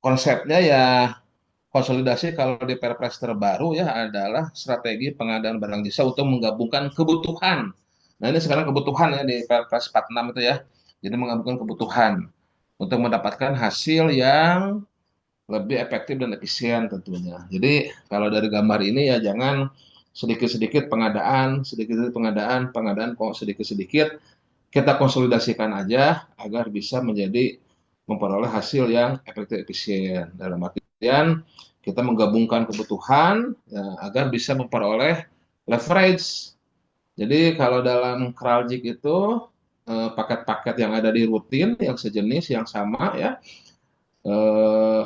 konsepnya ya konsolidasi kalau di Perpres terbaru ya adalah strategi pengadaan barang jasa untuk menggabungkan kebutuhan. Nah, ini sekarang kebutuhan ya di Perpres 46 itu ya. Jadi menggabungkan kebutuhan untuk mendapatkan hasil yang lebih efektif dan efisien tentunya. Jadi kalau dari gambar ini ya jangan sedikit-sedikit pengadaan, sedikit-sedikit pengadaan, pengadaan kok sedikit-sedikit kita konsolidasikan aja agar bisa menjadi memperoleh hasil yang efektif efisien. Dalam artian kita menggabungkan kebutuhan ya, agar bisa memperoleh leverage. Jadi kalau dalam Kraljik itu paket-paket yang ada di rutin yang sejenis yang sama ya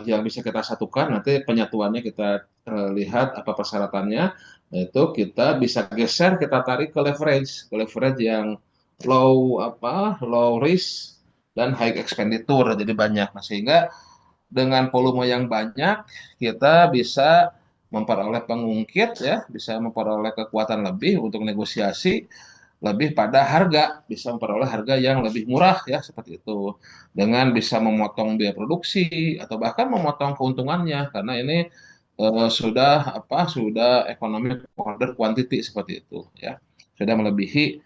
yang bisa kita satukan nanti penyatuannya kita lihat apa persyaratannya. Nah, itu kita bisa geser kita tarik ke leverage yang low risk dan high expenditure jadi banyak. Nah, sehingga dengan volume yang banyak kita bisa memperoleh pengungkit ya, bisa memperoleh kekuatan lebih untuk negosiasi lebih pada harga, bisa memperoleh harga yang lebih murah ya seperti itu. Dengan bisa memotong biaya produksi atau bahkan memotong keuntungannya karena ini sudah ekonomi order quantity seperti itu ya. Sudah melebihi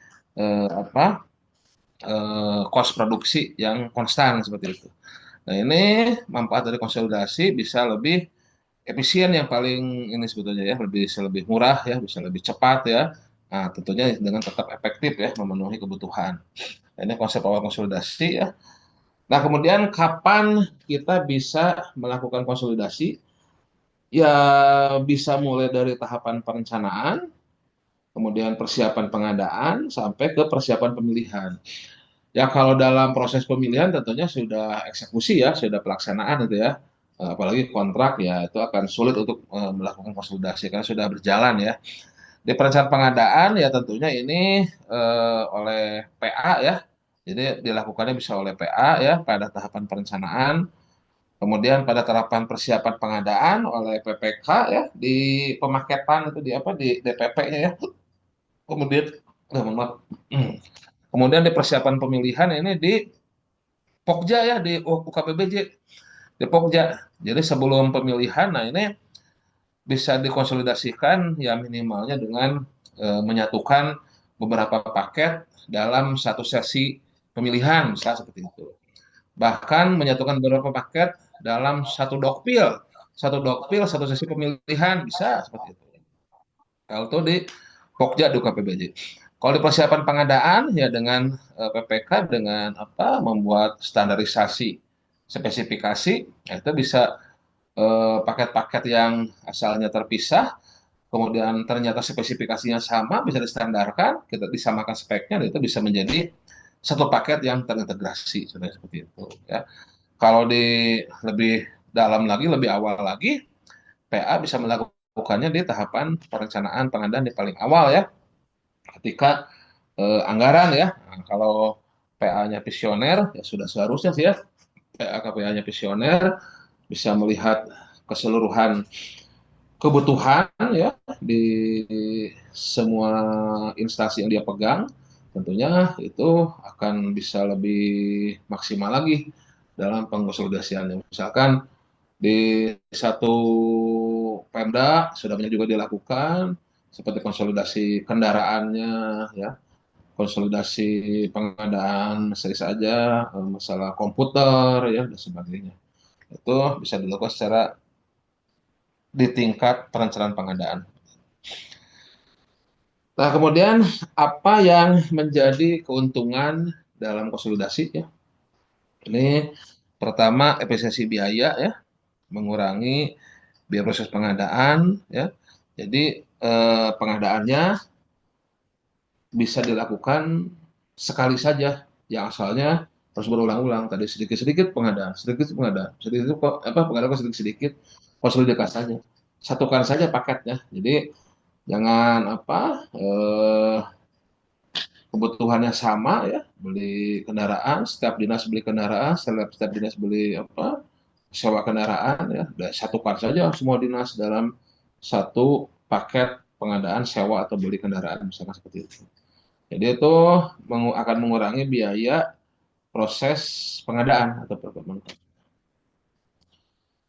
cost produksi yang konstan seperti itu. Nah, ini manfaat dari konsolidasi bisa lebih efisien yang paling ini sebetulnya ya, bisa lebih murah ya, bisa lebih cepat ya. Nah, tentunya dengan tetap efektif ya memenuhi kebutuhan. Nah, ini konsep awal konsolidasi ya. Nah, kemudian kapan kita bisa melakukan konsolidasi? Ya bisa mulai dari tahapan perencanaan, kemudian persiapan pengadaan sampai ke persiapan pemilihan. Ya kalau dalam proses pemilihan tentunya sudah eksekusi ya, sudah pelaksanaan itu ya. Apalagi kontrak ya itu akan sulit untuk melakukan konsolidasi karena sudah berjalan ya. Di perencanaan pengadaan ya tentunya ini oleh PA ya. Jadi dilakukannya bisa oleh PA ya pada tahapan perencanaan. Kemudian pada tahapan persiapan pengadaan oleh PPK ya di pemaketan itu di apa di DPP-nya ya. Kemudian mohon maaf. Kemudian di persiapan pemilihan ini di Pokja ya di UKPBJ di Pokja. Jadi sebelum pemilihan, nah ini bisa dikonsolidasikan ya minimalnya dengan menyatukan beberapa paket dalam satu sesi pemilihan, misalnya seperti itu. Bahkan menyatukan beberapa paket dalam satu dokpil, satu sesi pemilihan bisa seperti itu. Kalau itu di Pokja di UKPBJ. Kalau di persiapan pengadaan ya dengan PPK dengan apa membuat standarisasi spesifikasi ya itu bisa paket-paket yang asalnya terpisah kemudian ternyata spesifikasinya sama bisa distandarkan kita disamakan speknya dan itu bisa menjadi satu paket yang terintegrasi sudah seperti itu ya. Kalau di lebih dalam lagi lebih awal lagi PA bisa melakukannya di tahapan perencanaan pengadaan di paling awal ya ketika anggaran ya. Nah, kalau PA-nya visioner ya sudah seharusnya sih ya PA KPA-nya visioner bisa melihat keseluruhan kebutuhan ya di semua instansi yang dia pegang, tentunya itu akan bisa lebih maksimal lagi dalam pengkonsolidasiannya. Misalkan di satu Pemda sudah banyak juga dilakukan seperti konsolidasi kendaraannya ya, konsolidasi pengadaan saja, masalah komputer ya dan sebagainya. Itu bisa dilakukan secara di tingkat perencanaan pengadaan. Nah, kemudian apa yang menjadi keuntungan dalam konsolidasi ya? Ini pertama efisiensi biaya ya, mengurangi biaya proses pengadaan ya. Jadi pengadaannya bisa dilakukan sekali saja yang asalnya harus berulang-ulang tadi sedikit-sedikit pengadaan, sedikit pengadaan, sedikit kok apa pengadaan sedikit-sedikit konsolidasinya. Satukan saja paketnya. Jadi jangan apa kebutuhannya sama ya beli kendaraan setiap dinas beli kendaraan setiap dinas beli apa sewa kendaraan ya dan satukan saja semua dinas dalam satu paket pengadaan sewa atau beli kendaraan misalnya seperti itu jadi itu akan mengurangi biaya proses pengadaan atau procurement.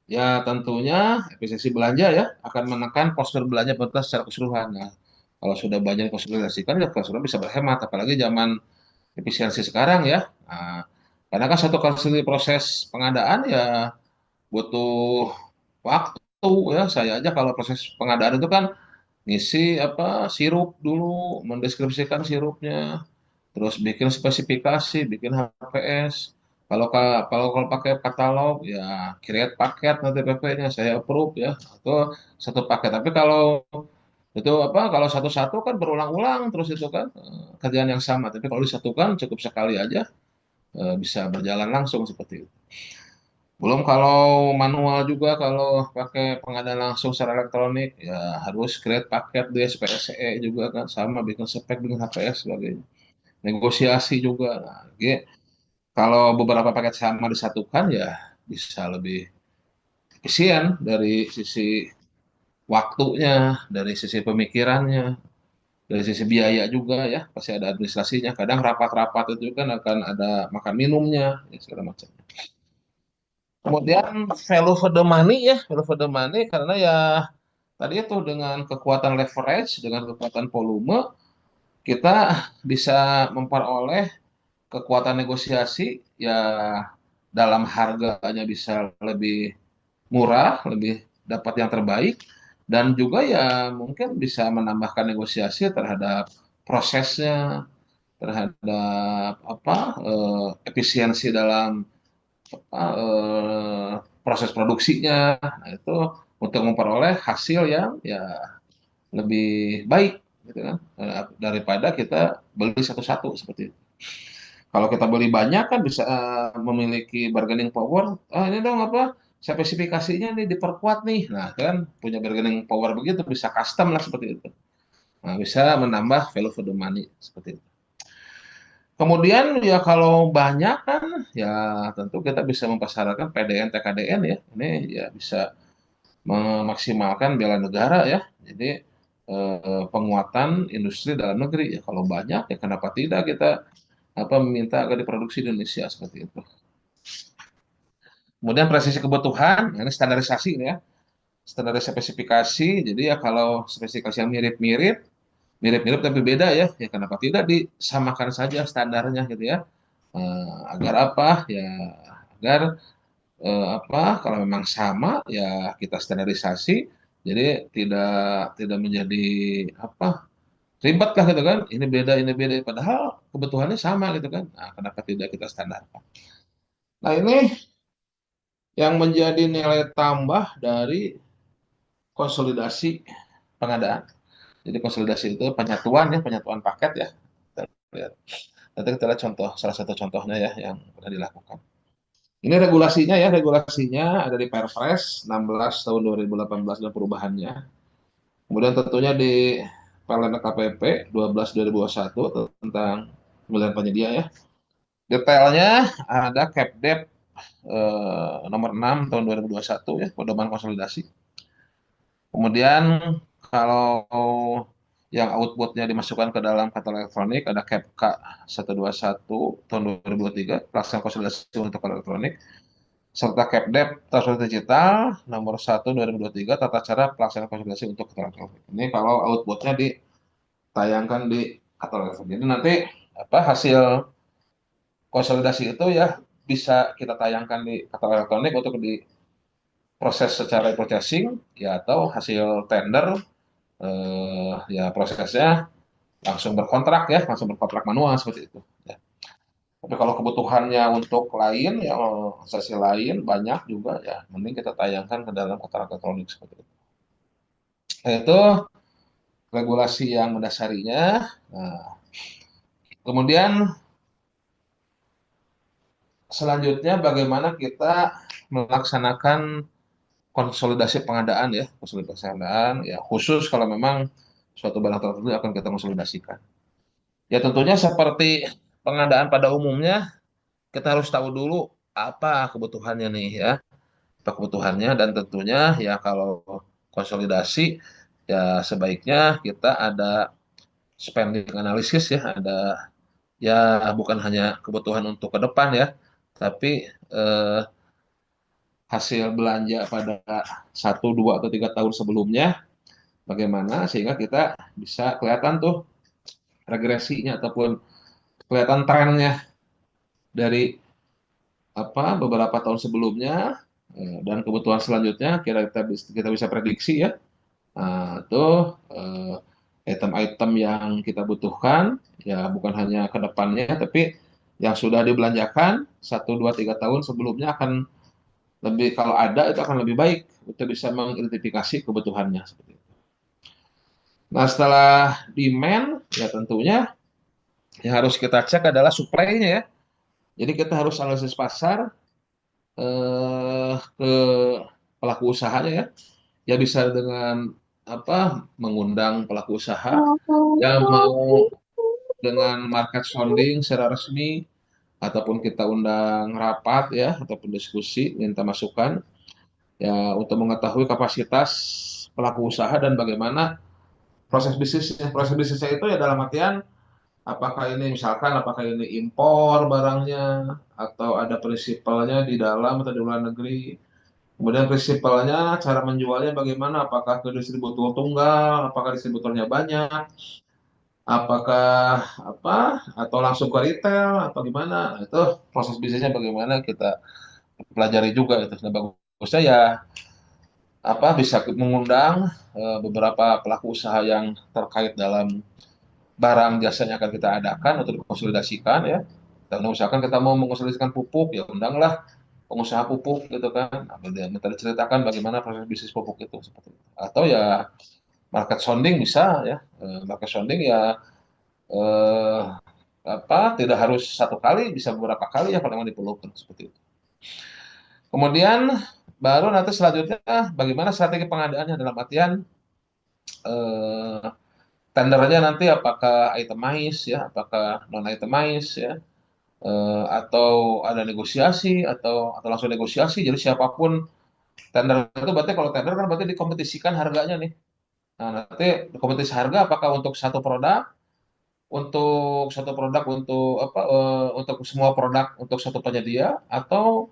Ya tentunya efisiensi belanja ya akan menekan postur belanja pemerintah secara keseluruhan. Nah, kalau sudah banyak konsolidasikan ya keseluruhan bisa berhemat, apalagi zaman efisiensi sekarang ya. Nah, karena kan satu kali proses pengadaan ya butuh waktu ya. Saya aja kalau proses pengadaan itu kan ngisi apa sirup dulu, mendeskripsikan sirupnya, terus bikin spesifikasi, bikin HPS. Kalau pakai katalog ya create paket nanti PP-nya saya approve ya atau satu paket. Tapi kalau itu apa kalau satu-satu kan berulang-ulang terus itu kan kerjaan yang sama. Tapi kalau disatukan cukup sekali aja bisa berjalan langsung seperti itu. Belum kalau manual juga kalau pakai pengadaan langsung secara elektronik ya harus create paket di SPSE juga kan sama bikin spek dengan HPS sebagainya. Negosiasi juga. Nah, kalau beberapa paket sama disatukan ya bisa lebih efisien dari sisi waktunya, dari sisi pemikirannya, dari sisi biaya juga ya. Pasti ada administrasinya. Kadang rapat-rapat itu kan akan ada makan minumnya ya segala macam. Kemudian value for the money ya, value for the money karena ya tadi itu dengan kekuatan leverage, dengan kekuatan volume, kita bisa memperoleh kekuatan negosiasi ya dalam harganya bisa lebih murah, lebih dapat yang terbaik dan juga ya mungkin bisa menambahkan negosiasi terhadap prosesnya, terhadap efisiensi dalam proses produksinya. Nah, itu untuk memperoleh hasil yang ya lebih baik gitu kan daripada kita beli satu-satu seperti itu. Kalau kita beli banyak kan bisa memiliki bargaining power. Oh ini dong apa spesifikasinya nih diperkuat nih. Nah kan punya bargaining power begitu bisa custom lah seperti itu. Nah, bisa menambah value for the money seperti itu. Kemudian ya kalau banyak kan ya tentu kita bisa mempasarkan PDN TKDN ya. Ini ya bisa memaksimalkan bela negara ya. Jadi penguatan industri dalam negeri ya kalau banyak ya kenapa tidak kita meminta agar diproduksi di Indonesia seperti itu. Kemudian presisi kebutuhan, nah, ini standarisasi ini ya, standarisasi spesifikasi. Jadi ya kalau spesifikasi yang mirip-mirip, mirip-mirip tapi beda ya, ya kenapa tidak disamakan saja standarnya gitu ya. Agar apa? Ya agar kalau memang sama ya kita standarisasi. Jadi tidak menjadi ribet lah gitu kan. Ini beda. Padahal kebutuhannya sama gitu kan. Nah, kenapa tidak kita standarkan? Nah ini yang menjadi nilai tambah dari konsolidasi pengadaan. Jadi konsolidasi itu penyatuan ya, penyatuan paket ya. Kita lihat. Nanti kita lihat contoh, salah satu contohnya ya yang pernah dilakukan. Ini regulasinya ada di Perpres 16 tahun 2018 dan perubahannya. Kemudian tentunya di Permen KPP 12 2021 tentang pemilihan penyedia ya. Detailnya ada Capdep nomor 6 tahun 2021 ya, pedoman konsolidasi. Kemudian kalau yang outputnya dimasukkan ke dalam katalog elektronik ada CAPK 121 tahun 2023 pelaksanaan konsolidasi untuk katalog elektronik serta CAPDEP transaksi digital nomor 1 2023 tata cara pelaksanaan konsolidasi untuk katalog elektronik. Ini kalau outputnya ditayangkan di katalog elektronik. Jadi nanti hasil konsolidasi itu ya bisa kita tayangkan di katalog elektronik untuk diproses secara processing ya atau hasil tender ya prosesnya langsung berkontrak manual seperti itu. Ya. Tapi kalau kebutuhannya untuk lain ya sesi lain banyak juga ya mending kita tayangkan ke dalam kotak elektronik seperti itu. Nah, itu regulasi yang mendasarinya. Nah, kemudian selanjutnya bagaimana kita melaksanakan konsolidasi pengadaan ya, konsolidasi pengadaan ya khusus kalau memang suatu barang tertentu akan kita konsolidasikan. Ya tentunya seperti pengadaan pada umumnya kita harus tahu dulu apa kebutuhannya nih ya, apa kebutuhannya dan tentunya ya kalau konsolidasi ya sebaiknya kita ada spending analisis ya, ada ya bukan hanya kebutuhan untuk ke depan ya, tapi hasil belanja pada 1, 2, atau 3 tahun sebelumnya, bagaimana sehingga kita bisa kelihatan tuh regresinya ataupun kelihatan trennya dari beberapa tahun sebelumnya, dan kebutuhan selanjutnya kita bisa prediksi ya. Nah, itu eh, item-item yang kita butuhkan ya bukan hanya ke depannya tapi yang sudah dibelanjakan 1, 2, 3 tahun sebelumnya akan lebih, kalau ada itu akan lebih baik untuk bisa mengidentifikasi kebutuhannya seperti itu. Nah, setelah demand ya tentunya yang harus kita cek adalah supply-nya ya. Jadi kita harus analisis pasar ke pelaku usahanya ya. Ya bisa dengan mengundang pelaku usaha yang mau dengan market sounding secara resmi ataupun kita undang rapat ya ataupun diskusi minta masukan ya untuk mengetahui kapasitas pelaku usaha dan bagaimana proses bisnisnya. Proses bisnisnya itu ya dalam artian apakah ini misalkan apakah ini impor barangnya atau ada prinsipalnya di dalam atau di luar negeri. Kemudian prinsipalnya cara menjualnya bagaimana, apakah ke distributor tunggal, apakah distributornya banyak, apakah atau langsung ke retail atau gimana. Nah, itu proses bisnisnya bagaimana kita pelajari juga itu. Nah, bagusnya ya bisa mengundang beberapa pelaku usaha yang terkait dalam barang jasa yang akan kita adakan untuk dikonsolidasikan ya. Dan misalkan kita mau mengonsolidasikan pupuk ya undanglah pengusaha pupuk gitu kan. Nah, dia minta diceritakan bagaimana proses bisnis pupuk itu seperti itu. Atau ya market sounding bisa ya. Market sounding ya eh, tidak harus satu kali, bisa beberapa kali ya kalau memang diperlukan seperti itu. Kemudian baru nanti selanjutnya bagaimana strategi pengadaannya dalam artian eh, tendernya nanti apakah itemize ya, apakah non itemize ya, atau ada negosiasi atau langsung negosiasi. Jadi siapapun tender itu berarti kalau tender kan berarti dikompetisikan harganya nih. Nah, nanti kompetisi harga apakah untuk semua produk untuk satu penyedia atau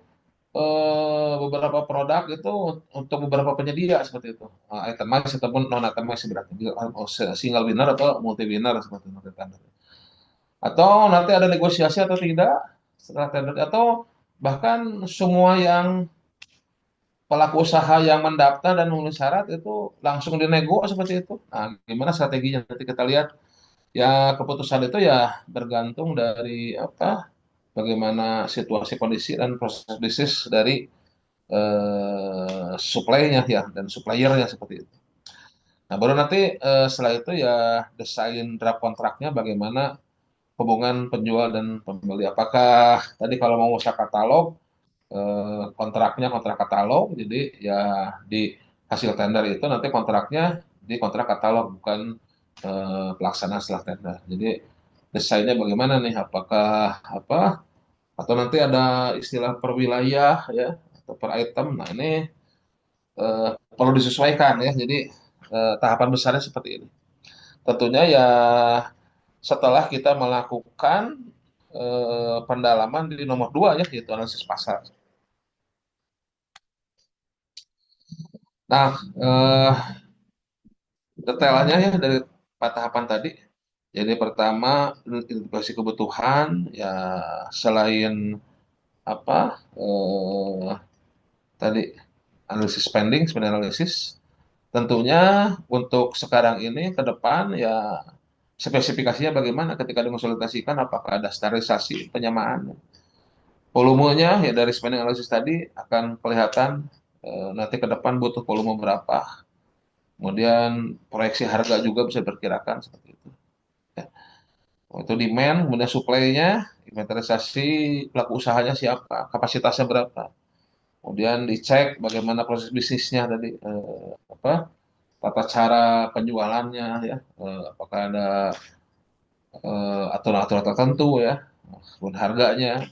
beberapa produk itu untuk beberapa penyedia seperti itu. Itemized ataupun non itemized berarti single winner atau multi winner seperti itu. Atau nanti ada negosiasi atau tidak setelah tender atau bahkan semua yang pelaku usaha yang mendaftar dan memenuhi syarat itu langsung dinego seperti itu. Nah, gimana strateginya nanti kita lihat. Ya, keputusan itu ya bergantung dari bagaimana situasi kondisi dan proses bisnis dari supply-nya ya dan supplier-nya seperti itu. Nah, baru nanti setelah itu ya desain draft kontraknya bagaimana hubungan penjual dan pembeli. Apakah tadi kalau mau usaha katalog kontraknya kontrak katalog, jadi ya di hasil tender itu nanti kontraknya di kontrak katalog bukan pelaksanaan setelah tender. Jadi desainnya bagaimana nih? Apakah atau nanti ada istilah per wilayah ya atau per item. Nah, ini perlu disesuaikan ya. Jadi tahapan besarnya seperti ini. Tentunya ya setelah kita melakukan pendalaman di nomor 2 ya yaitu analisis pasar. Nah, detailnya ya dari 4 tahapan tadi. Jadi pertama identifikasi kebutuhan ya selain apa tadi analisis spending analisis. Tentunya untuk sekarang ini ke depan ya spesifikasinya bagaimana ketika dikonsultasikan apakah ada standarisasi penyamaan. Volumenya ya dari spending analysis tadi akan kelihatan nanti ke depan butuh volume berapa. Kemudian proyeksi harga juga bisa diperkirakan seperti itu. Ya. Itu demand, kemudian supply-nya, inventarisasi pelaku usahanya siapa, kapasitasnya berapa. Kemudian dicek bagaimana proses bisnisnya tadi, tata cara penjualannya ya, apakah ada aturan-aturan tertentu ya, kemudian harganya,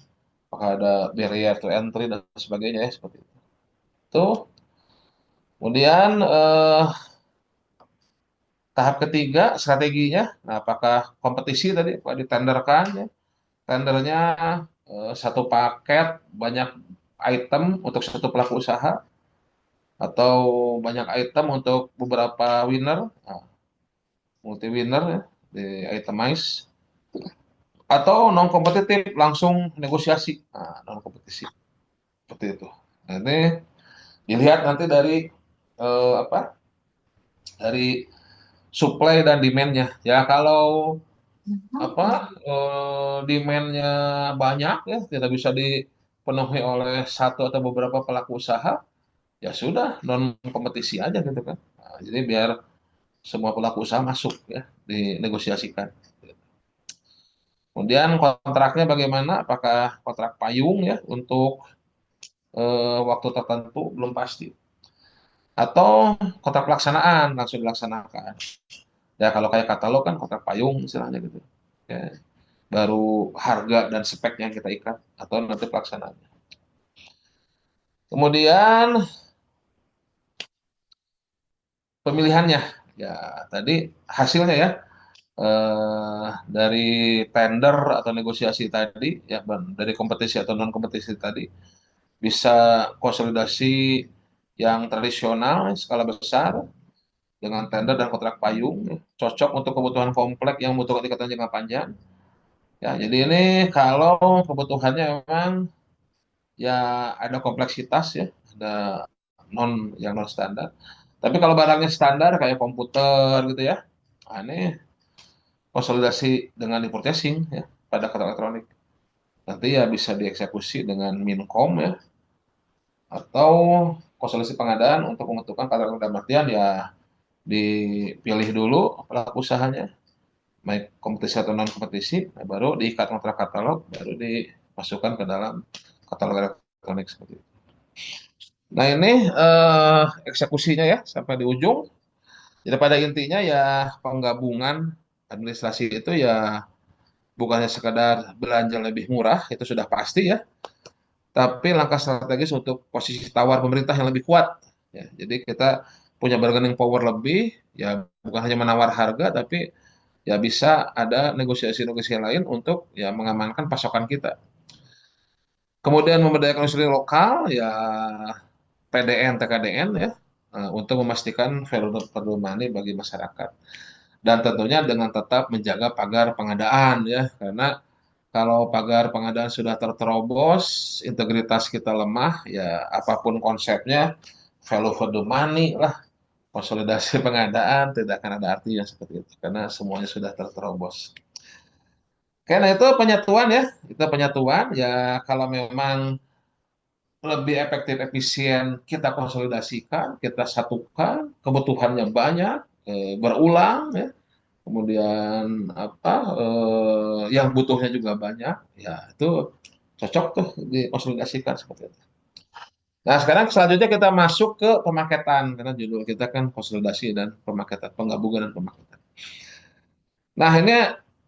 apakah ada barrier to entry dan sebagainya ya seperti itu. Tuh, kemudian tahap ketiga strateginya, nah apakah kompetisi tadi, apakah ditenderkan ya, tendernya satu paket banyak item untuk satu pelaku usaha atau banyak item untuk beberapa winner, nah, multi winner ya, di itemize atau non kompetitif langsung negosiasi, nah, non kompetisi seperti itu. Nah, ini dilihat nanti dari apa? Dari supply dan demand-nya. Ya kalau apa demand-nya banyak ya tidak bisa dipenuhi oleh satu atau beberapa pelaku usaha, ya sudah non kompetisi aja gitu kan. Nah, jadi biar semua pelaku usaha masuk ya dinegosiasikan. Kemudian kontraknya bagaimana? Apakah kontrak payung ya untuk waktu tertentu belum pasti atau kontrak pelaksanaan langsung dilaksanakan. Ya kalau kayak katalog kan kontrak payung istilahnya gitu. Ya, baru harga dan spek yang kita ikat atau nanti pelaksanaannya. Kemudian pemilihannya, ya tadi hasilnya ya dari tender atau negosiasi tadi, ya dari kompetisi atau non kompetisi tadi bisa konsolidasi yang tradisional skala besar dengan tender dan kontrak payung, ya, cocok untuk kebutuhan kompleks yang membutuhkan ikatan jangka panjang. Ya, jadi ini kalau kebutuhannya memang ya ada kompleksitas ya, ada yang non standar. Tapi kalau barangnya standar kayak komputer gitu ya, nah ini konsolidasi dengan di purchasing ya pada kartu elektronik. Nanti ya bisa dieksekusi dengan Minkom ya atau konsolidasi pengadaan untuk menentukan kartu elektronik dalam artian ya dipilih dulu pelaku usahanya, baik kompetisi atau non kompetisi, nah baru diikat kontrak katalog, baru dimasukkan ke dalam katalog elektronik seperti itu. Nah ini eksekusinya ya sampai di ujung. Jadi pada intinya ya penggabungan administrasi itu ya bukannya sekedar belanja lebih murah, itu sudah pasti ya, tapi langkah strategis untuk posisi tawar pemerintah yang lebih kuat. Ya, jadi kita punya bargaining power lebih, ya bukan hanya menawar harga, tapi ya bisa ada negosiasi-negosiasi lain untuk ya mengamankan pasokan kita. Kemudian memberdayakan industri lokal, ya PDN, TKDN ya, untuk memastikan value for money bagi masyarakat. Dan tentunya dengan tetap menjaga pagar pengadaan ya, karena kalau pagar pengadaan sudah terterobos, integritas kita lemah, ya apapun konsepnya, value for the money lah, konsolidasi pengadaan tidak akan ada artinya seperti itu, karena semuanya sudah terterobos. Karena itu penyatuan ya, itu penyatuan ya kalau memang lebih efektif efisien kita konsolidasikan, kita satukan, kebutuhannya banyak, berulang ya, kemudian apa yang butuhnya juga banyak, ya itu cocok tuh dikonsolidasikan seperti itu. Nah sekarang selanjutnya kita masuk ke pemaketan karena judul kita kan konsolidasi dan pemaketan, penggabungan dan pemaketan. Nah ini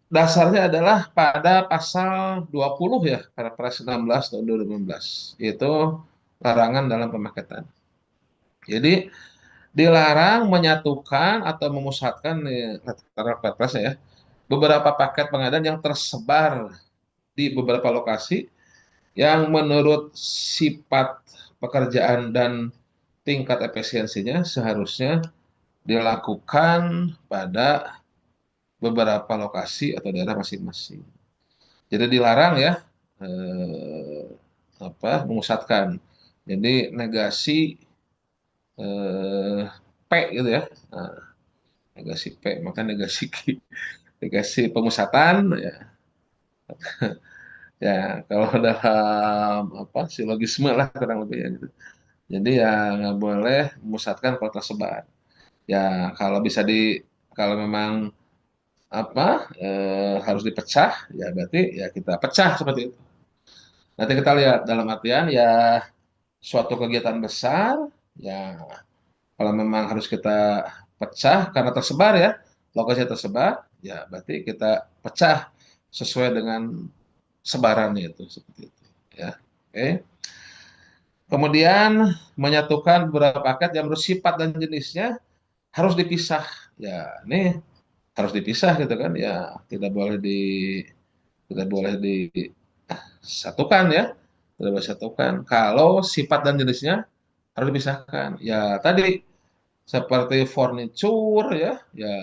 dasarnya adalah pada pasal 20 ya Perpres 16 tahun 2015 yaitu larangan dalam pemaketan. Jadi dilarang menyatukan atau memusatkan Perpres ya beberapa paket pengadaan yang tersebar di beberapa lokasi yang menurut sifat pekerjaan dan tingkat efisiensinya seharusnya dilakukan pada beberapa lokasi atau daerah masing-masing. Jadi dilarang ya eh, memusatkan. Jadi negasi eh, P gitu ya. Nah, negasi P, maka negasi Q. Negasi pemusatan ya. Ya, kalau dalam silogisme lah kurang lebih ya gitu. Jadi ya nggak boleh memusatkan kalau tersebar. Ya kalau bisa kalau memang harus dipecah, ya berarti ya kita pecah seperti itu. Nanti kita lihat dalam artian ya suatu kegiatan besar, ya kalau memang harus kita pecah karena tersebar ya, lokasi tersebar, ya berarti kita pecah sesuai dengan sebarannya itu seperti itu. Ya, oke. Kemudian menyatukan beberapa paket yang bersifat dan jenisnya harus dipisah. Ya, ini harus dipisah gitu kan. Ya, tidak boleh disatukan ya. tidak bisa disatukan. Kalau sifat dan jenisnya harus dipisahkan. Ya tadi seperti furniture ya, ya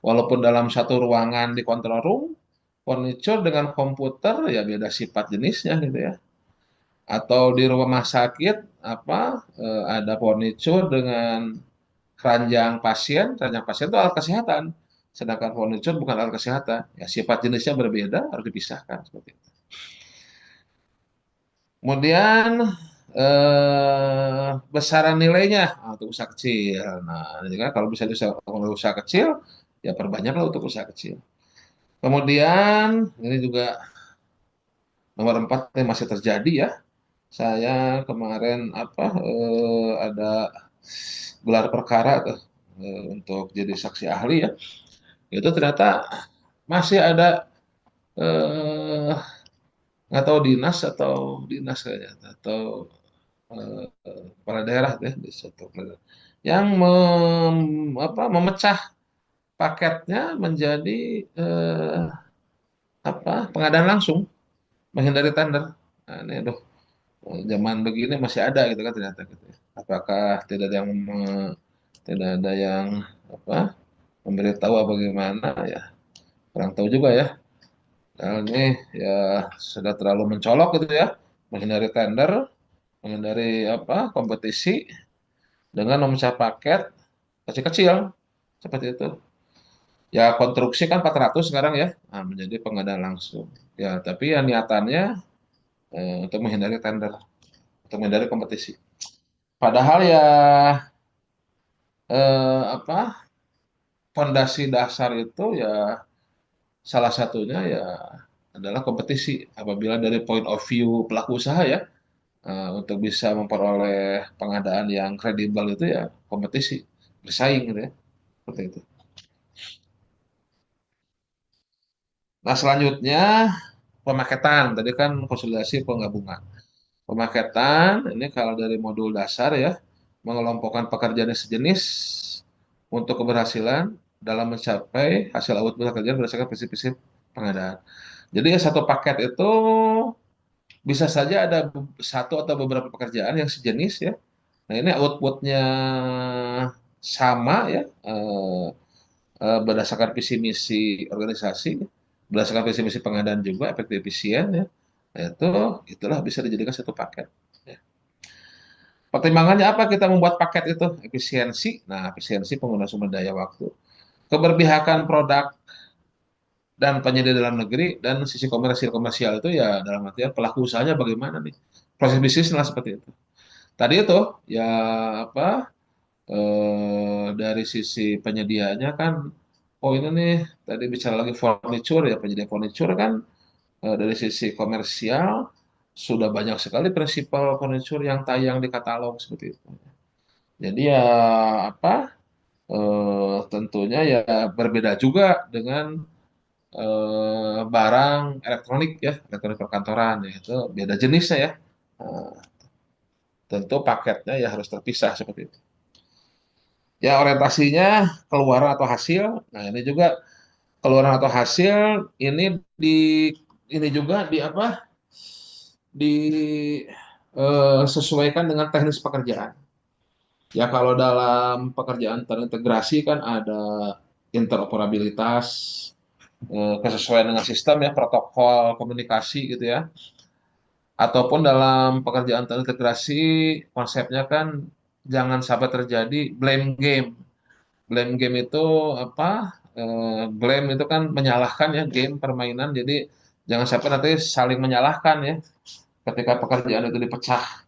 walaupun dalam satu ruangan di control room, furniture dengan komputer ya beda sifat jenisnya gitu ya. Atau di rumah sakit ada furniture dengan keranjang pasien itu alat kesehatan. Sedangkan furniture bukan alat kesehatan. Ya sifat jenisnya berbeda harus dipisahkan seperti itu. Kemudian besaran nilainya untuk usaha kecil. Nah, ini kan kalau bisa untuk usaha kecil, ya perbanyaklah untuk usaha kecil. Kemudian ini juga nomor 4 yang masih terjadi ya. Saya kemarin ada gelar perkara tuh untuk jadi saksi ahli ya. Itu ternyata masih ada eh, nggak tahu dinas kayaknya atau eh, kepala daerah deh di suatu kepala daerah, yang memecah paketnya menjadi eh, pengadaan langsung menghindari tender. Nah, ini aduh, zaman begini masih ada gitu kan ternyata gitu ya. Apakah tidak ada yang apa memberitahu apa bagaimana ya kurang tahu juga ya. Nah, ini ya sudah terlalu mencolok gitu ya menghindari tender, menghindari kompetisi dengan memecah paket kecil-kecil seperti itu. Ya konstruksi kan 400 sekarang ya, nah, menjadi pengadaan langsung. Ya tapi ya niatannya untuk menghindari tender, untuk menghindari kompetisi. Padahal ya apa fondasi dasar itu ya salah satunya ya adalah kompetisi. Apabila dari point of view pelaku usaha ya untuk bisa memperoleh pengadaan yang kredibel itu ya kompetisi, bersaing gitu ya, seperti itu. Nah selanjutnya pemaketan. Tadi kan konsolidasi penggabungan. Pemaketan ini kalau dari modul dasar ya mengelompokkan pekerjaan yang sejenis untuk keberhasilan dalam mencapai hasil output pekerjaan berdasarkan prinsip-prinsip pengadaan. Jadi ya satu paket itu bisa saja ada satu atau beberapa pekerjaan yang sejenis ya. Nah ini outputnya sama ya berdasarkan visi misi organisasi, berdasarkan visi misi pengadaan juga efektif efisien ya. Nah, itulah bisa dijadikan satu paket. Ya. Pertimbangannya apa kita membuat paket itu? Efisiensi. Nah, efisiensi pengguna sumber daya waktu. Keberpihakan produk dan penyedia dalam negeri dan sisi komersial komersial itu ya dalam artian pelaku usahanya bagaimana nih proses bisnisnya seperti itu. Tadi itu ya apa dari sisi penyedianya kan oh ini nih tadi bicara lagi furniture ya penyedia furniture kan dari sisi komersial sudah banyak sekali prinsipal furniture yang tayang di katalog seperti itu. Jadi ya apa tentunya ya berbeda juga dengan barang elektronik ya, elektronik perkantoran ya itu beda jenisnya ya. Eh, tentu paketnya ya harus terpisah seperti itu. Ya orientasinya keluaran atau hasil. Nah ini juga keluaran atau hasil ini di ini juga disesuaikan dengan teknis pekerjaan. Ya kalau dalam pekerjaan terintegrasi kan ada interoperabilitas, kesesuaian dengan sistem ya, protokol komunikasi gitu ya. Ataupun dalam pekerjaan terintegrasi konsepnya kan jangan sampai terjadi blame game. Blame game itu blame itu kan menyalahkan ya game permainan. Jadi jangan sampai nanti saling menyalahkan ya ketika pekerjaan itu dipecah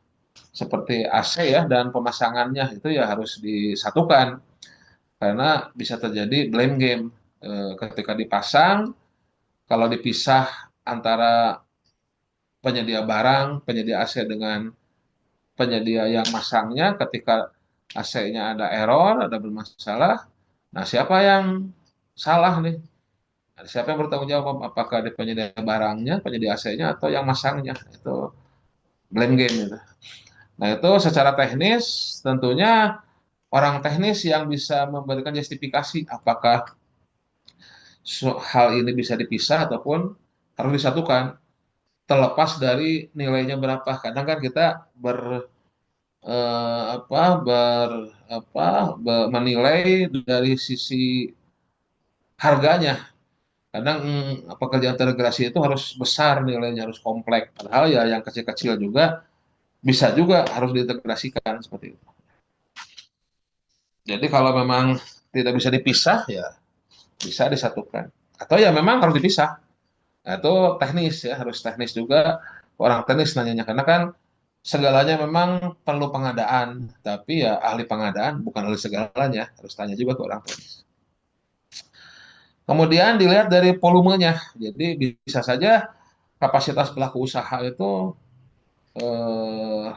seperti AC ya dan pemasangannya itu ya harus disatukan karena bisa terjadi blame game. Ketika dipasang kalau dipisah antara penyedia barang, penyedia AC dengan penyedia yang masangnya ketika AC-nya ada error, ada bermasalah. Nah, siapa yang salah nih? Nah, siapa yang bertanggung jawab? Apakah di penyedia barangnya, penyedia AC-nya, atau yang masangnya? Itu blame game itu. Nah, itu secara teknis tentunya orang teknis yang bisa memberikan justifikasi apakah hal ini bisa dipisah ataupun harus disatukan. terlepas dari nilainya berapa. Kadang kan kita ber eh, apa ber apa menilai dari sisi harganya. Kadang pekerjaan integrasi itu harus besar nilainya, harus kompleks. Padahal ya yang kecil-kecil juga bisa juga harus diintegrasikan seperti itu. Jadi kalau memang tidak bisa dipisah ya bisa disatukan. Atau ya memang harus dipisah. Nah, itu teknis ya, harus teknis juga orang teknis nanyanya karena kan segalanya memang perlu pengadaan, tapi ya ahli pengadaan bukan ahli segalanya, harus tanya juga ke orang teknis. Kemudian dilihat dari volumenya. Jadi bisa saja kapasitas pelaku usaha itu eh,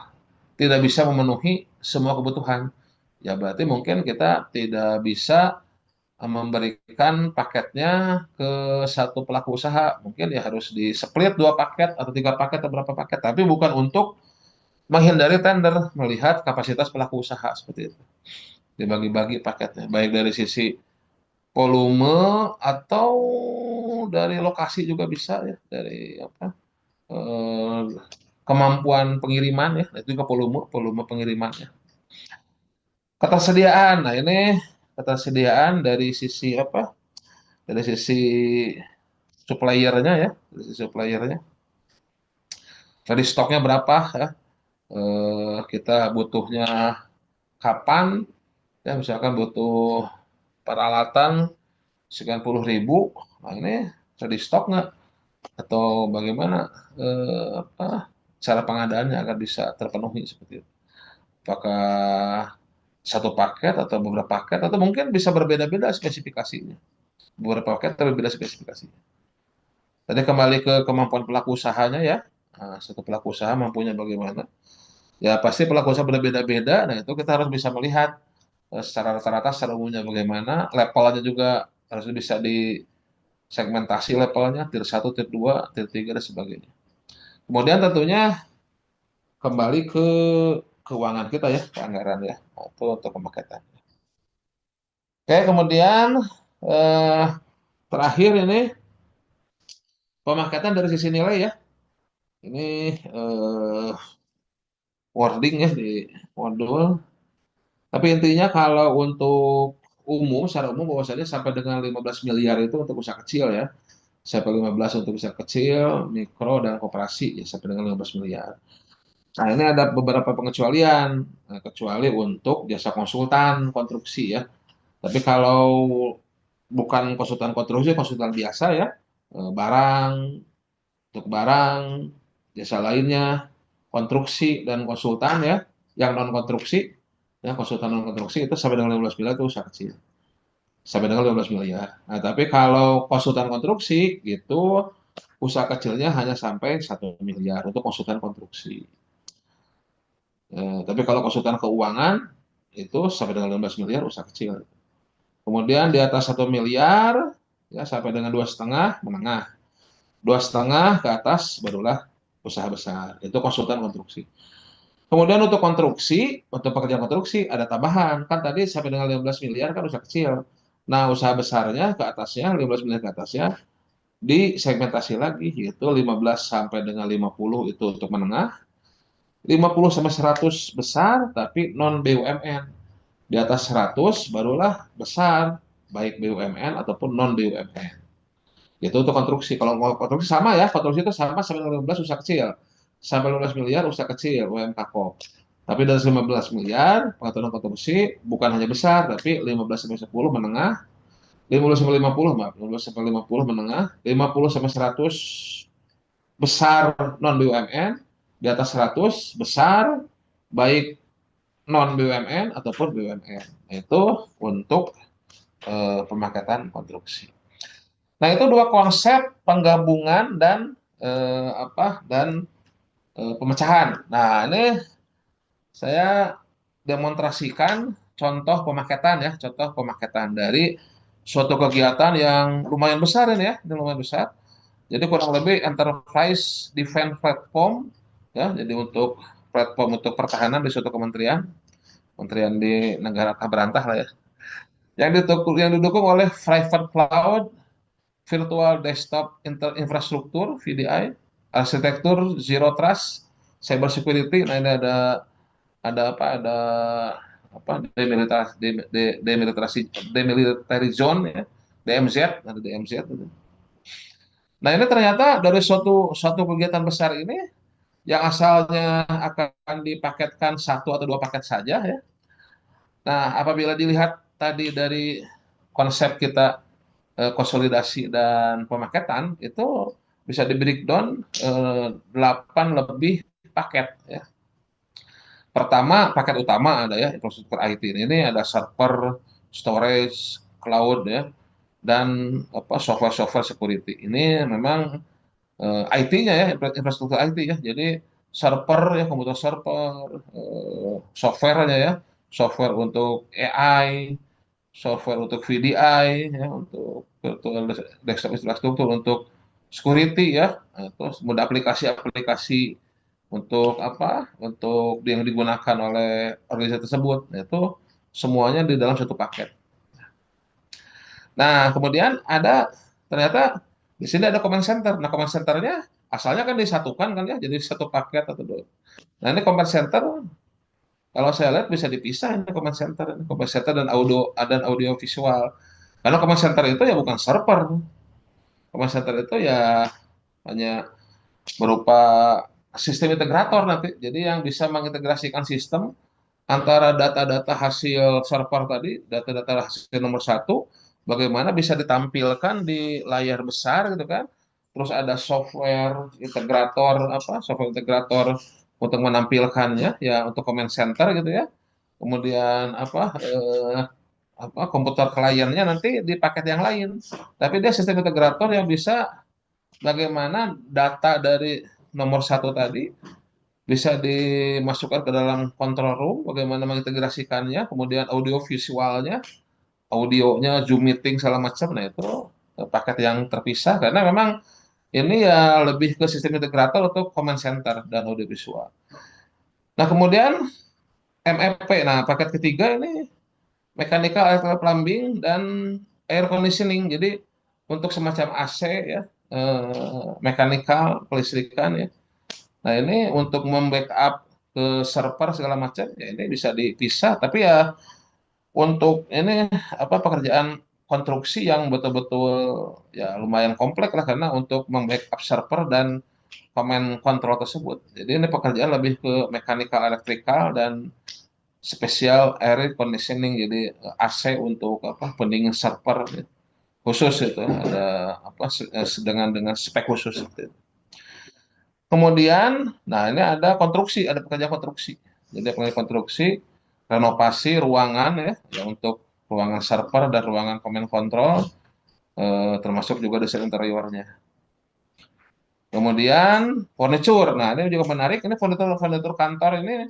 tidak bisa memenuhi semua kebutuhan. Ya berarti mungkin kita tidak bisa memberikan paketnya ke satu pelaku usaha. Mungkin ya harus di-split 2 paket atau 3 paket atau berapa paket. Tapi bukan untuk menghindari tender, melihat kapasitas pelaku usaha seperti itu. Dibagi-bagi paketnya, baik dari sisi volume atau dari lokasi juga bisa ya, dari apa eh, kemampuan pengiriman ya, itu juga volume volume pengirimannya. Ketersediaan, nah ini ketersediaan dari sisi apa? Dari sisi suppliernya ya, dari sisi suppliernya. Tadi stoknya berapa ya? Kita butuhnya kapan? Ya misalkan butuh peralatan sekian puluh ribu, nah ini ready stock nggak? Atau bagaimana apa, cara pengadaannya agar bisa terpenuhi seperti itu? Apakah satu paket atau beberapa paket atau mungkin bisa berbeda-beda spesifikasinya? Beberapa paket tapi beda spesifikasinya. Tadi kembali ke kemampuan pelaku usahanya ya. Nah, satu pelaku usaha mampunya bagaimana? Ya pasti pelaku usaha berbeda-beda. Nah itu kita harus bisa melihat secara rata-rata secara umumnya bagaimana. Levelnya juga harus bisa disegmentasi levelnya, tier 1, tier 2, tier 3 dan sebagainya. Kemudian tentunya kembali ke keuangan kita ya, ke anggaran ya, atau untuk pemaketan. Oke, kemudian eh, terakhir ini pemakaian dari sisi nilai ya. Ini eh, wording ya di modul. Tapi intinya kalau untuk umum, secara umum bahwasanya sampai dengan 15 miliar itu untuk usaha kecil ya. Sampai 15 untuk usaha kecil, mikro, dan koperasi ya sampai dengan 15 miliar. Nah, ini ada beberapa pengecualian. Nah, kecuali untuk jasa konsultan konstruksi ya. Tapi kalau bukan konsultan konstruksi, konsultan biasa ya, barang, untuk barang, jasa lainnya, konstruksi dan konsultan ya, yang non konstruksi, ya konsultan non konstruksi itu sampai dengan 15 miliar itu usaha kecil, sampai dengan 15 miliar. Nah, tapi kalau konsultan konstruksi itu usaha kecilnya hanya sampai 1 miliar untuk konsultan konstruksi. Tapi kalau konsultan keuangan itu sampai dengan 15 miliar usaha kecil. Kemudian di atas 1 miliar ya sampai dengan 2,5 menengah. 2,5 ke atas barulah usaha besar. Itu konsultan konstruksi. Kemudian untuk konstruksi, untuk pekerjaan konstruksi ada tambahan. Kan tadi sampai dengan 15 miliar kan usaha kecil. Nah, usaha besarnya ke atasnya, 15 miliar ke atasnya, disegmentasi lagi, yaitu 15 sampai dengan 50 itu untuk menengah, 50 sampai 100 besar, tapi non BUMN. Di atas 100 barulah besar, baik BUMN ataupun non BUMN. Itu untuk konstruksi. Kalau mau konstruksi sama ya, konstruksi itu sama sampai 15 usaha kecil. Sampai 15 miliar usaha kecil, UMK Kop. Tapi dari 15 miliar, pengaturan konstruksi bukan hanya besar, tapi 15 sampai 10 menengah, 50 sampai 50, maaf, 15 sampai 50 menengah, 50 sampai 100 besar non BUMN, di atas 100 besar baik non BUMN ataupun BUMN. Itu untuk pemakaian konstruksi. Nah, itu dua konsep penggabungan dan pemecahan. Nah, ini saya demonstrasikan contoh pemakaian ya, contoh pemakaian dari suatu kegiatan yang lumayan besar ini lumayan besar. Jadi kurang lebih enterprise defense platform ya, jadi untuk platform untuk pertahanan di suatu kementerian, kementerian di negara tak berantah lah ya. Yang didukung oleh private cloud, virtual desktop infrastruktur VDI, arsitektur zero trust, cyber security. Nah, ini ada apa? Apa? Demilitarized zone ya, DMZ, ada DMZ. Nah, ini ternyata dari suatu suatu kegiatan besar ini yang asalnya akan dipaketkan satu atau dua paket saja ya. Nah, apabila dilihat tadi dari konsep kita konsolidasi dan pemaketan itu bisa di breakdown 8 lebih paket ya. Pertama, paket utama ada ya, infrastruktur IT ini ada server, storage, cloud ya, dan apa software-software security. Ini memang IT-nya ya, infrastruktur IT ya. Jadi server ya, komputer server, softwarenya ya, software untuk AI, software untuk VDI ya, untuk virtual desktop infrastruktur, untuk security ya, terus mode aplikasi-aplikasi untuk apa? Untuk yang digunakan oleh organisasi tersebut. Nah, itu semuanya di dalam satu paket. Nah, kemudian ada ternyata di sini ada command center. Nah, command centernya asalnya kan disatukan kan ya, jadi satu paket atau dua. Nah, ini command center kalau saya lihat bisa dipisah ini command center dan audio visual. Karena command center itu ya bukan server. Command center itu ya hanya berupa sistem integrator nanti. Jadi yang bisa mengintegrasikan sistem antara data-data hasil server tadi, data-data hasil nomor satu, bagaimana bisa ditampilkan di layar besar gitu kan. Terus ada software integrator untuk menampilkannya ya untuk command center gitu ya. Kemudian komputer kliennya nanti di paket yang lain. Tapi dia sistem integrator yang bisa bagaimana data dari nomor satu tadi bisa dimasukkan ke dalam control room, bagaimana mengintegrasikannya, kemudian audio visualnya, audionya, Zoom meeting, segala macam. Nah, itu paket yang terpisah karena memang ini ya lebih ke sistem integrator untuk command center dan audio visual. Nah, kemudian MEP. Nah, paket ketiga ini mechanical, electrical plumbing, dan air conditioning. Jadi untuk semacam AC ya, mechanical, kelistrikan ya. Nah, ini untuk membackup ke server segala macam ya ini bisa dipisah, tapi ya untuk ini apa pekerjaan konstruksi yang betul-betul ya lumayan kompleks lah karena untuk membackup server dan command control tersebut. Jadi ini pekerjaan lebih ke mechanical, electrical, dan spesial air conditioning. Jadi AC untuk apa pendingin server ya. Khusus itu ada apa dengan spek khusus itu. Kemudian, nah ini ada konstruksi, ada pekerjaan konstruksi. Jadi pekerjaan konstruksi, renovasi ruangan ya, ya untuk ruangan server dan ruangan command control, termasuk juga desain interiornya. Kemudian furniture, nah ini juga menarik. Ini furniture kantor ini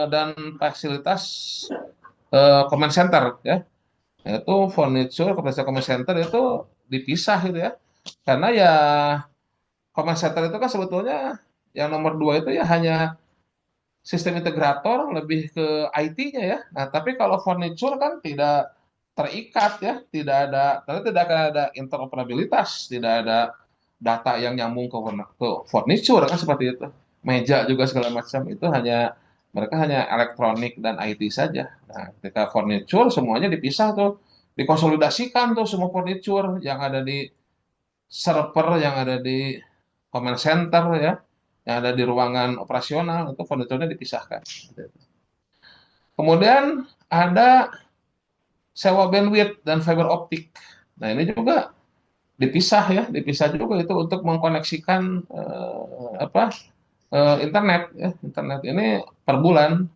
dan fasilitas command center ya. Itu furniture, command center itu dipisah gitu ya. Karena ya command center itu kan sebetulnya yang nomor dua itu ya hanya sistem integrator lebih ke IT-nya ya. Nah, tapi kalau furniture kan tidak terikat ya, karena tidak akan ada interoperabilitas, tidak ada data yang nyambung ke furniture kan seperti itu. Meja juga segala macam itu mereka hanya elektronik dan IT saja. Nah, ketika furniture semuanya dipisah tuh, dikonsolidasikan tuh semua furniture yang ada di server, yang ada di command center ya, yang ada di ruangan operasional itu furniturnya dipisahkan. Kemudian ada sewa bandwidth dan fiber optik. Nah ini juga dipisah ya, dipisah juga itu untuk mengkoneksikan internet ya. Internet ini per bulan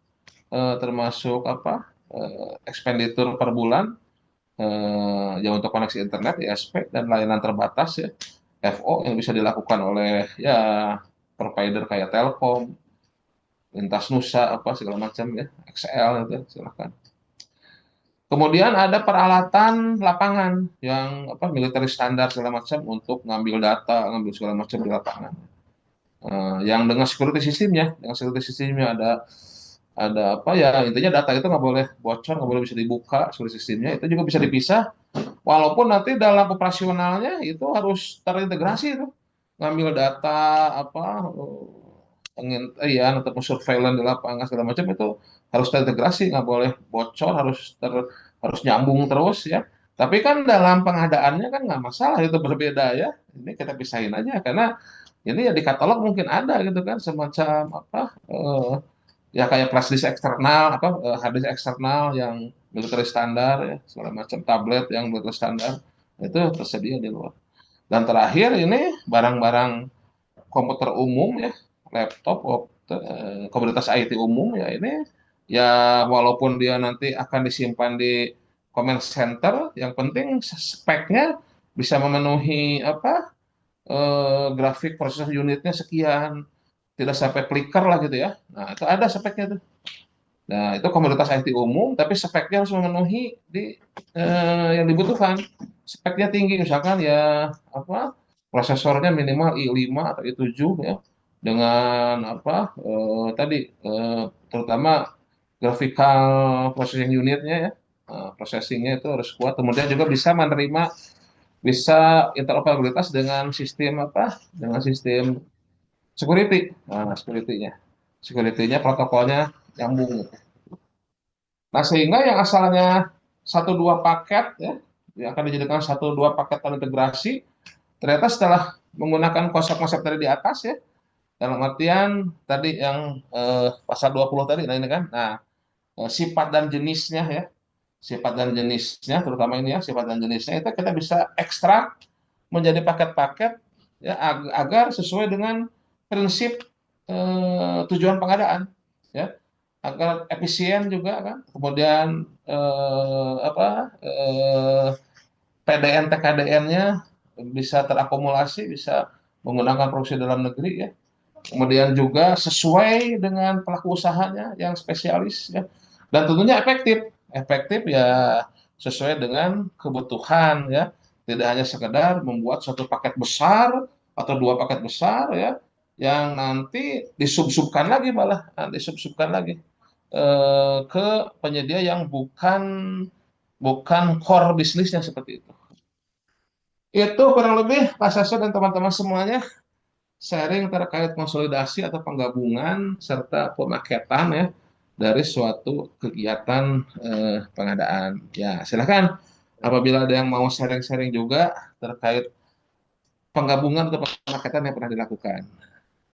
termasuk expenditure per bulan ya untuk koneksi internet ISP dan layanan terbatas ya FO yang bisa dilakukan oleh ya provider kayak Telkom, Lintas Nusa apa segala macam ya, XL itu silakan. Kemudian ada peralatan lapangan yang military standar segala macam untuk ngambil data, ngambil segala macam di lapangan. Yang dengan security sistemnya ada apa ya intinya data itu nggak boleh bocor, nggak boleh bisa dibuka security sistemnya itu juga bisa dipisah. Walaupun nanti dalam operasionalnya itu harus terintegrasi itu. ngambil data apa pengintaian ataupun surveillance di lapangan segala macam itu harus terintegrasi, nggak boleh bocor, harus nyambung terus ya. Tapi kan dalam pengadaannya kan nggak masalah, itu berbeda ya. Ini kita pisahin aja karena ini ya di katalog mungkin ada gitu kan semacam apa ya kayak flash disk eksternal apa hard disk eksternal yang military standar ya segala macam tablet yang military standar itu tersedia di luar. Dan terakhir ini barang-barang komputer umum ya, laptop, komoditas IT umum ya ini ya walaupun dia nanti akan disimpan di command center, yang penting speknya bisa memenuhi apa grafik proses unitnya sekian, tidak sampai flicker lah gitu ya. Nah itu ada speknya tuh. Nah itu komoditas IT umum, tapi speknya harus memenuhi di yang dibutuhkan. Speknya tinggi misalkan ya apa prosesornya minimal i5 atau i7 ya dengan apa tadi terutama graphical processing unitnya ya processingnya itu harus kuat kemudian juga bisa menerima bisa interoperabilitas dengan sistem apa dengan sistem security security-nya protokolnya nyambung gitu. Nah sehingga yang asalnya satu dua paket ya yang akan dijadikan satu dua paket terintegrasi ternyata setelah menggunakan konsep-konsep tadi di atas ya, dalam artian tadi yang pasal 20 tadi, nah ini kan, nah sifat dan jenisnya ya, sifat dan jenisnya, terutama ini ya, sifat dan jenisnya itu kita bisa ekstrak menjadi paket-paket ya agar sesuai dengan prinsip tujuan pengadaan ya, agar efisien juga kan, kemudian apa PDN TKDN-nya bisa terakumulasi, bisa menggunakan produksi dalam negeri ya. Kemudian juga sesuai dengan pelaku usahanya yang spesialis ya. Dan tentunya efektif. Efektif ya sesuai dengan kebutuhan ya. Tidak hanya sekedar membuat satu paket besar atau dua paket besar ya yang nanti disubsubkan lagi malah disubsubkan lagi ke penyedia yang bukan bukan core bisnisnya seperti itu. Itu kurang lebih Pak Sasso dan teman-teman semuanya sharing terkait konsolidasi atau penggabungan serta pemaketan ya dari suatu kegiatan pengadaan. Ya, silakan apabila ada yang mau sharing-sharing juga terkait penggabungan atau pemaketan yang pernah dilakukan.